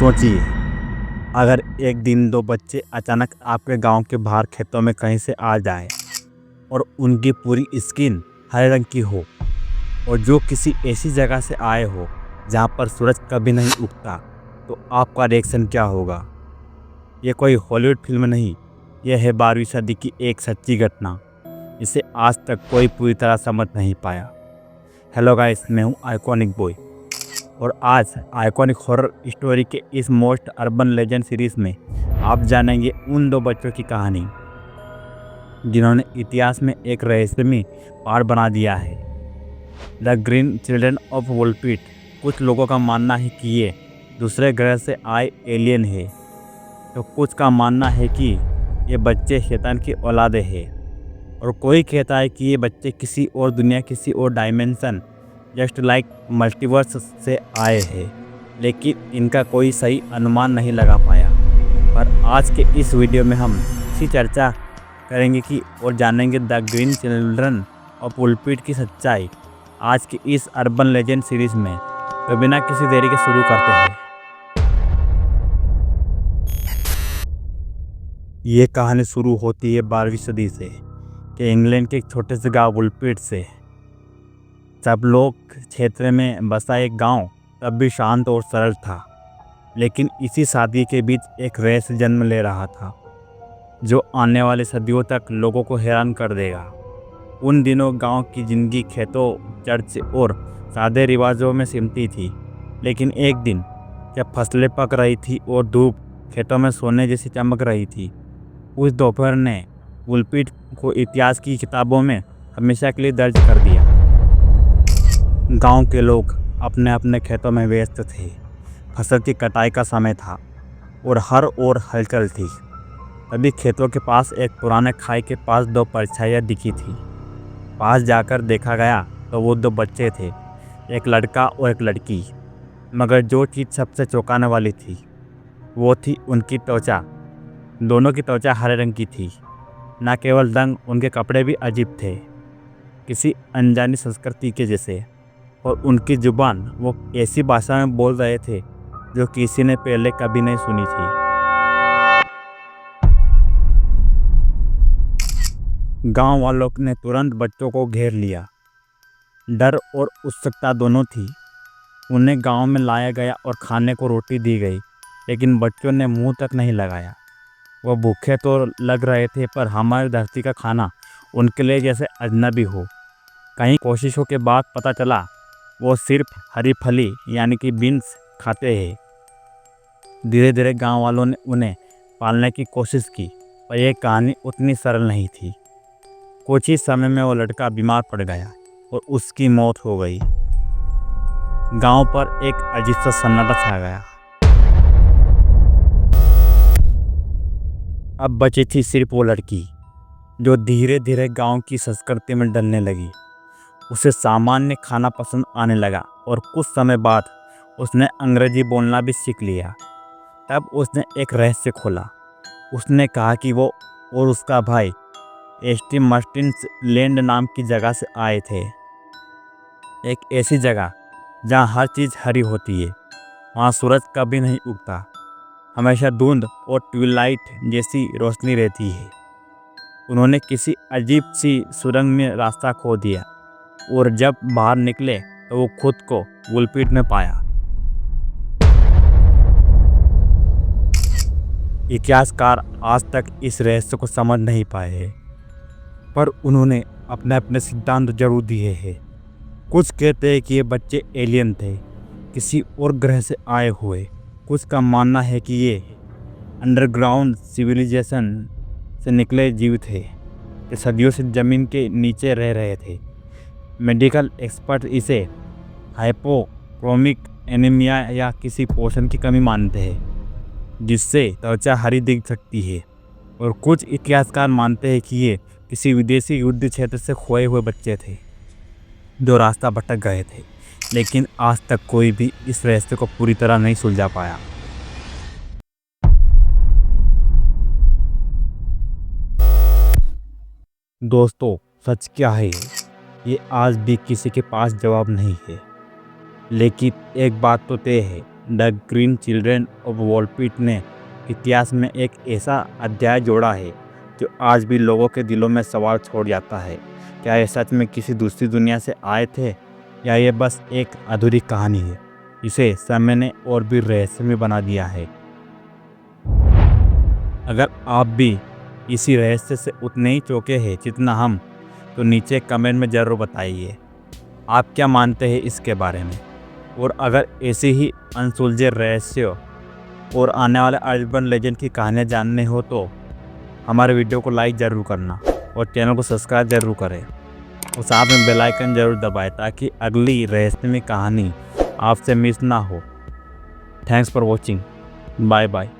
सोचिए, अगर एक दिन दो बच्चे अचानक आपके गांव के बाहर खेतों में कहीं से आ जाएं और उनकी पूरी स्किन हरे रंग की हो और जो किसी ऐसी जगह से आए हो जहां पर सूरज कभी नहीं उगता, तो आपका रिएक्शन क्या होगा? ये कोई हॉलीवुड फिल्म नहीं, यह है 12वीं सदी की एक सच्ची घटना जिसे आज तक कोई पूरी तरह समझ नहीं पाया। हेलो गाइस, मैं हूँ आइकॉनिक बॉय और आज आइकॉनिक हॉरर स्टोरी के इस मोस्ट अर्बन लेजेंड सीरीज में आप जानेंगे उन दो बच्चों की कहानी जिन्होंने इतिहास में एक रहस्यमय पहाड़ बना दिया है, द ग्रीन चिल्ड्रन ऑफ वुलपीट। कुछ लोगों का मानना है कि ये दूसरे ग्रह से आए एलियन है, तो कुछ का मानना है कि ये बच्चे शैतान की औलादे हैं और कोई कहता है कि ये बच्चे किसी और दुनिया, किसी और डायमेंशन जस्ट लाइक मल्टीवर्स से आए हैं, लेकिन इनका कोई सही अनुमान नहीं लगा पाया। पर आज के इस वीडियो में हम इसी चर्चा करेंगे कि और जानेंगे द ग्रीन चिल्ड्रन ऑफ वुलपीट की सच्चाई आज की इस अर्बन लेजेंड सीरीज में। तो बिना किसी देरी के शुरू करते हैं। ये कहानी शुरू होती है 12वीं सदी से कि इंग्लैंड के एक छोटे से गांव वुलपीट से। सब लोग क्षेत्र में बसा एक गांव तब भी शांत और सरल था, लेकिन इसी सादगी के बीच एक रहस्य जन्म ले रहा था जो आने वाले सदियों तक लोगों को हैरान कर देगा। उन दिनों गांव की जिंदगी खेतों, चर्च और सादे रिवाजों में सिमटी थी, लेकिन एक दिन जब फसलें पक रही थी और धूप खेतों में सोने जैसी चमक रही थी, उस दोपहर ने वुलपीट को इतिहास की किताबों में हमेशा के लिए दर्ज कर दिया। गांव के लोग अपने अपने खेतों में व्यस्त थे। फसल की कटाई का समय था और हर ओर हलचल थी। तभी खेतों के पास एक पुराने खाई के पास दो परछाइयाँ दिखी थी। पास जाकर देखा गया तो वो दो बच्चे थे, एक लड़का और एक लड़की। मगर जो चीज़ सबसे चौंकाने वाली थी वो थी उनकी त्वचा। दोनों की त्वचा हरे रंग की थी। न केवल रंग, उनके कपड़े भी अजीब थे, किसी अनजानी संस्कृति के जैसे। और उनकी जुबान वो ऐसी भाषा में बोल रहे थे जो किसी ने पहले कभी नहीं सुनी थी। गांव वालों ने तुरंत बच्चों को घेर लिया। डर और उत्सुकता दोनों थी। उन्हें गांव में लाया गया और खाने को रोटी दी गई, लेकिन बच्चों ने मुंह तक नहीं लगाया। वो भूखे तो लग रहे थे, पर हमारी धरती का खाना उनके लिए जैसे अजनबी हो। कई कोशिशों के बाद पता चला वो सिर्फ हरी फली यानी कि बीन्स खाते हैं। धीरे धीरे गांव वालों ने उन्हें पालने की कोशिश की, पर यह कहानी उतनी सरल नहीं थी। कुछ ही समय में वो लड़का बीमार पड़ गया और उसकी मौत हो गई। गांव पर एक अजीब सा सन्नाटा छा गया। अब बची थी सिर्फ वो लड़की जो धीरे धीरे गांव की संस्कृति में ढलने लगी। उसे सामान्य खाना पसंद आने लगा और कुछ समय बाद उसने अंग्रेजी बोलना भी सीख लिया। तब उसने एक रहस्य खोला। उसने कहा कि वो और उसका भाई एस्टी मस्टिन्स लैंड नाम की जगह से आए थे, एक ऐसी जगह जहाँ हर चीज़ हरी होती है। वहाँ सूरज कभी नहीं उगता, हमेशा धुंध और ट्विलाइट जैसी रोशनी रहती है। उन्होंने किसी अजीब सी सुरंग में रास्ता खो दिया और जब बाहर निकले तो वो खुद को वुलपीट में पाया। इतिहासकार आज तक इस रहस्य को समझ नहीं पाए हैं, पर उन्होंने अपने अपने सिद्धांत जरूर दिए हैं। कुछ कहते हैं कि ये बच्चे एलियन थे, किसी और ग्रह से आए हुए। कुछ का मानना है कि ये अंडरग्राउंड सिविलाइजेशन से निकले जीव थे कि सदियों से ज़मीन के नीचे रह रहे थे। मेडिकल एक्सपर्ट इसे हाइपोक्रोमिक एनीमिया या किसी पोषण की कमी मानते हैं, जिससे त्वचा हरी दिख सकती है। और कुछ इतिहासकार मानते हैं कि ये किसी विदेशी युद्ध क्षेत्र से खोए हुए बच्चे थे जो रास्ता भटक गए थे, लेकिन आज तक कोई भी इस रहस्य को पूरी तरह नहीं सुलझा पाया। दोस्तों, सच क्या है ये आज भी किसी के पास जवाब नहीं है, लेकिन एक बात तो तय है द ग्रीन चिल्ड्रन ऑफ वॉलपीट ने इतिहास में एक ऐसा अध्याय जोड़ा है जो आज भी लोगों के दिलों में सवाल छोड़ जाता है। क्या ये सच में किसी दूसरी दुनिया से आए थे या ये बस एक अधूरी कहानी है? इसे समय ने और भी रहस्यमय बना दिया है। अगर आप भी इसी रहस्य से उतने ही चौंके हैं जितना हम, तो नीचे कमेंट में ज़रूर बताइए आप क्या मानते हैं इसके बारे में। और अगर ऐसे ही अनसुलझे रहस्य और आने वाले अर्बन लेजेंड की कहानियाँ जानने हो तो हमारे वीडियो को लाइक ज़रूर करना और चैनल को सब्सक्राइब ज़रूर करें और साथ में बेल आइकन ज़रूर दबाएं ताकि अगली रहस्यमय कहानी आपसे मिस ना हो। Thanks for watching. Bye bye.